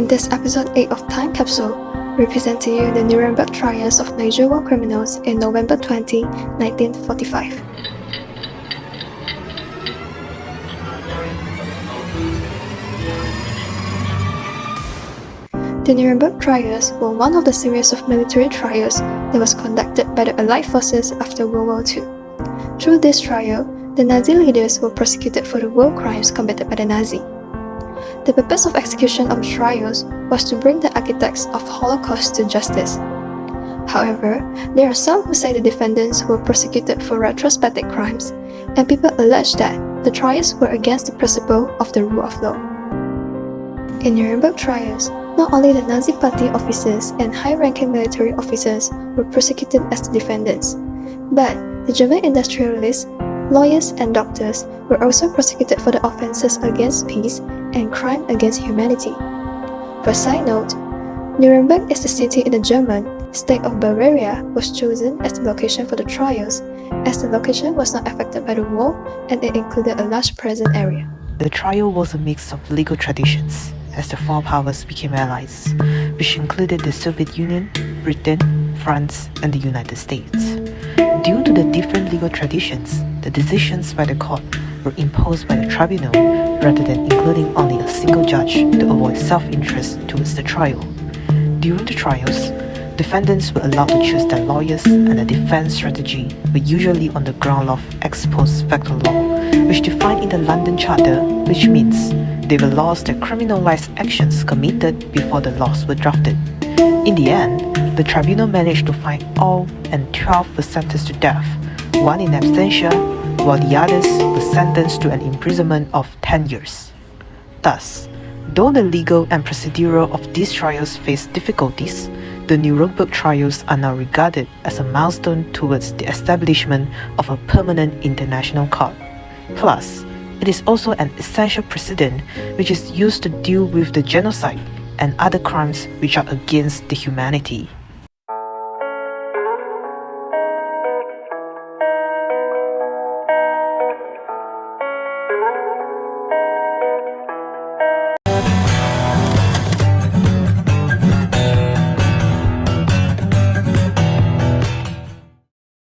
In this episode 8 of Time Capsule, we present to you the Nuremberg trials of major war criminals in November 20, 1945. The Nuremberg trials were one of the series of military trials that was conducted by the Allied forces after World War II. Through this trial, the Nazi leaders were prosecuted for the war crimes committed by the Nazi. The purpose of execution of the trials was to bring the architects of Holocaust to justice. However, there are some who say the defendants were prosecuted for retrospective crimes, and people allege that the trials were against the principle of the rule of law. In Nuremberg trials, not only the Nazi Party officers and high-ranking military officers were prosecuted as the defendants, but the German industrialists, lawyers, and doctors were also prosecuted for the offenses against peace and crime against humanity. For a side note, Nuremberg is the city in the German state of Bavaria was chosen as the location for the trials, as the location was not affected by the war and it included a large present area. The trial was a mix of legal traditions as the four powers became allies, which included the Soviet Union, Britain, France, and the United States. Due to the different legal traditions, the decisions by the court were imposed by the tribunal rather than including only a single judge to avoid self-interest towards the trial. During the trials, defendants were allowed to choose their lawyers, and the defense strategy were usually on the ground of ex post facto law, which defined in the London Charter, which means they were laws that criminalized actions committed before the laws were drafted. In the end, the tribunal managed to find all and 12 were sentenced to death, one in absentia, while the others were sentenced to an imprisonment of 10 years. Thus, though the legal and procedural of these trials faced difficulties, the Nuremberg trials are now regarded as a milestone towards the establishment of a permanent international court. Plus, it is also an essential precedent which is used to deal with the genocide and other crimes which are against the humanity.